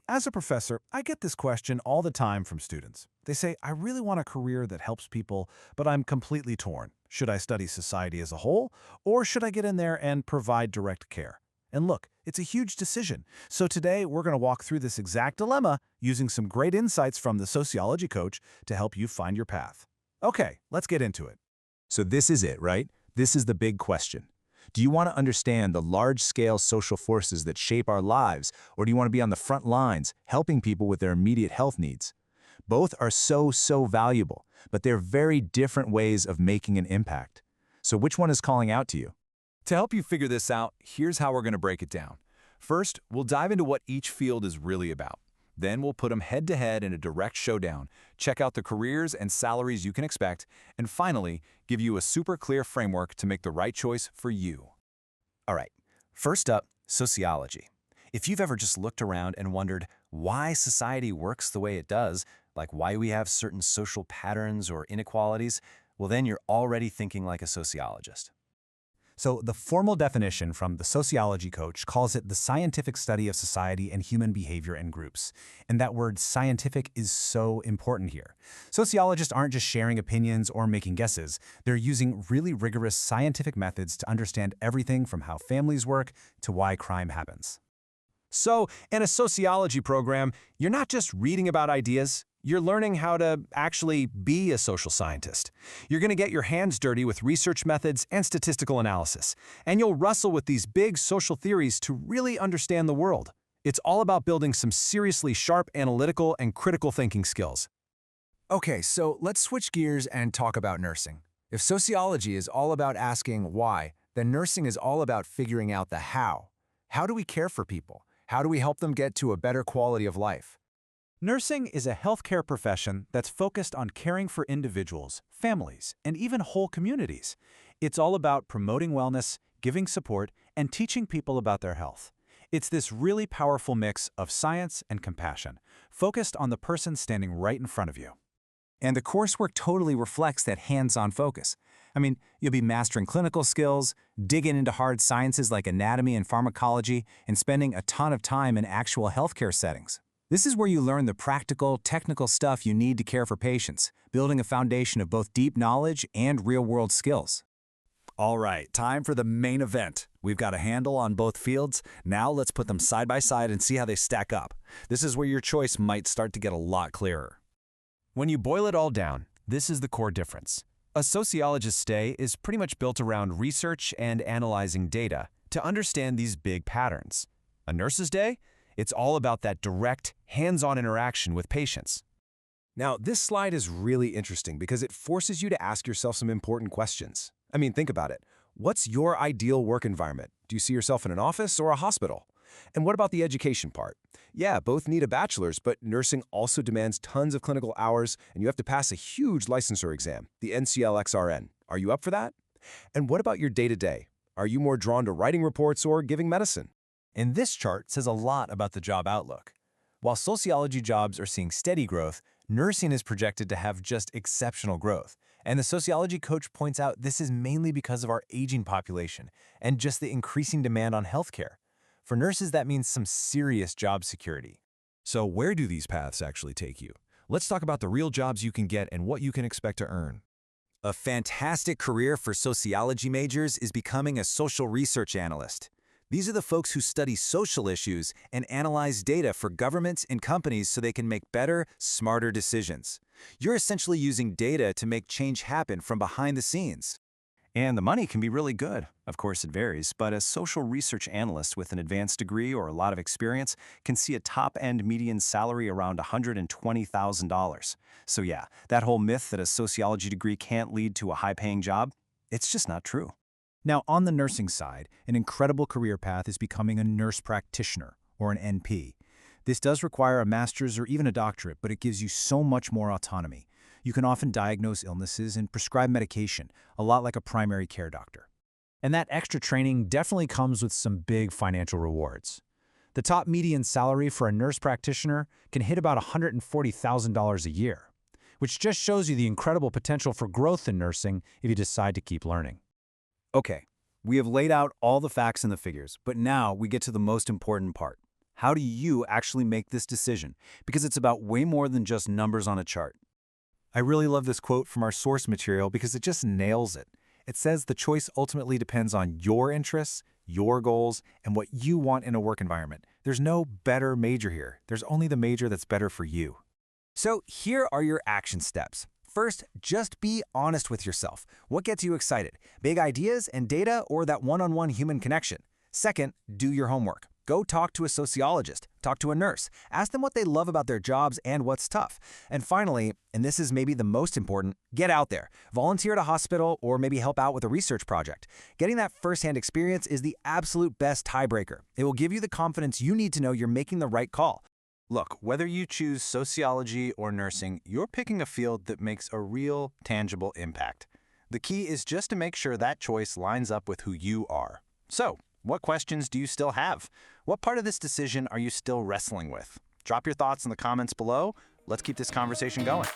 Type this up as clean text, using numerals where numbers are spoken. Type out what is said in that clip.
As a professor, I get this question all the time from students. They say, I really want a career that helps people, but I'm completely torn. Should I study society as a whole, or should I get in there and provide direct care? And look, it's a huge decision. So today, we're going to walk through this exact dilemma using some great insights from the Sociology Coach to help you find your path. Okay, let's get into it. So this is it, right? This is the big question. Do you want to understand the large-scale social forces that shape our lives, or do you want to be on the front lines, helping people with their immediate health needs? Both are so valuable, but they're very different ways of making an impact. So which one is calling out to you? To help you figure this out, here's how we're going to break it down. First, we'll dive into what each field is really about. Then we'll put them head-to-head in a direct showdown, check out the careers and salaries you can expect, and finally, give you a super clear framework to make the right choice for you. All right, first up, sociology. If you've ever just looked around and wondered why society works the way it does, like why we have certain social patterns or inequalities, well then you're already thinking like a sociologist. So the formal definition from the Sociology Coach calls it the scientific study of society and human behavior in groups. And that word scientific is so important here. Sociologists aren't just sharing opinions or making guesses. They're using really rigorous scientific methods to understand everything from how families work to why crime happens. So, in a sociology program, you're not just reading about ideas, you're learning how to actually be a social scientist. You're going to get your hands dirty with research methods and statistical analysis, and you'll wrestle with these big social theories to really understand the world. It's all about building some seriously sharp analytical and critical thinking skills. Okay, so let's switch gears and talk about nursing. If sociology is all about asking why, then nursing is all about figuring out the how. How do we care for people? How do we help them get to a better quality of life? Nursing is a healthcare profession that's focused on caring for individuals, families, and even whole communities. It's all about promoting wellness, giving support, and teaching people about their health. It's this really powerful mix of science and compassion, focused on the person standing right in front of you. And the coursework totally reflects that hands-on focus. I mean, you'll be mastering clinical skills, digging into hard sciences like anatomy and pharmacology, and spending a ton of time in actual healthcare settings. This is where you learn the practical, technical stuff you need to care for patients, building a foundation of both deep knowledge and real-world skills. All right, time for the main event. We've got a handle on both fields. Now let's put them side by side and see how they stack up. This is where your choice might start to get a lot clearer. When you boil it all down, this is the core difference. A sociologist's day is pretty much built around research and analyzing data to understand these big patterns. A nurse's day? It's all about that direct, hands-on interaction with patients. Now, this slide is really interesting because it forces you to ask yourself some important questions. I mean, think about it. What's your ideal work environment? Do you see yourself in an office or a hospital? And what about the education part? Yeah, both need a bachelor's, but nursing also demands tons of clinical hours, and you have to pass a huge licensure exam, the NCLXRN. Are you up for that? And what about your day-to-day? Are you more drawn to writing reports or giving medicine? And this chart says a lot about the job outlook. While sociology jobs are seeing steady growth, nursing is projected to have just exceptional growth. And the Sociology Coach points out this is mainly because of our aging population and just the increasing demand on healthcare. For nurses, that means some serious job security. So where do these paths actually take you? Let's talk about the real jobs you can get and what you can expect to earn. A fantastic career for sociology majors is becoming a social research analyst. These are the folks who study social issues and analyze data for governments and companies so they can make better, smarter decisions. You're essentially using data to make change happen from behind the scenes. And the money can be really good. Of course, it varies, but a social research analyst with an advanced degree or a lot of experience can see a top-end median salary around $120,000. So yeah, that whole myth that a sociology degree can't lead to a high-paying job, it's just not true. Now, on the nursing side, an incredible career path is becoming a nurse practitioner, or an NP. This does require a master's or even a doctorate, but it gives you so much more autonomy. You can often diagnose illnesses and prescribe medication, a lot like a primary care doctor. And that extra training definitely comes with some big financial rewards. The top median salary for a nurse practitioner can hit about $140,000 a year, which just shows you the incredible potential for growth in nursing if you decide to keep learning. Okay, we have laid out all the facts and the figures, but now we get to the most important part. How do you actually make this decision? Because it's about way more than just numbers on a chart. I really love this quote from our source material because it just nails it. It says the choice ultimately depends on your interests, your goals, and what you want in a work environment. There's no better major here. There's only the major that's better for you. So here are your action steps. First, just be honest with yourself. What gets you excited? Big ideas and data or that one-on-one human connection? Second, do your homework. Go talk to a sociologist, talk to a nurse, ask them what they love about their jobs and what's tough. And finally, and this is maybe the most important, get out there. Volunteer at a hospital or maybe help out with a research project. Getting that firsthand experience is the absolute best tiebreaker. It will give you the confidence you need to know you're making the right call. Look, whether you choose sociology or nursing, you're picking a field that makes a real, tangible impact. The key is just to make sure that choice lines up with who you are. So, what questions do you still have? What part of this decision are you still wrestling with? Drop your thoughts in the comments below. Let's keep this conversation going.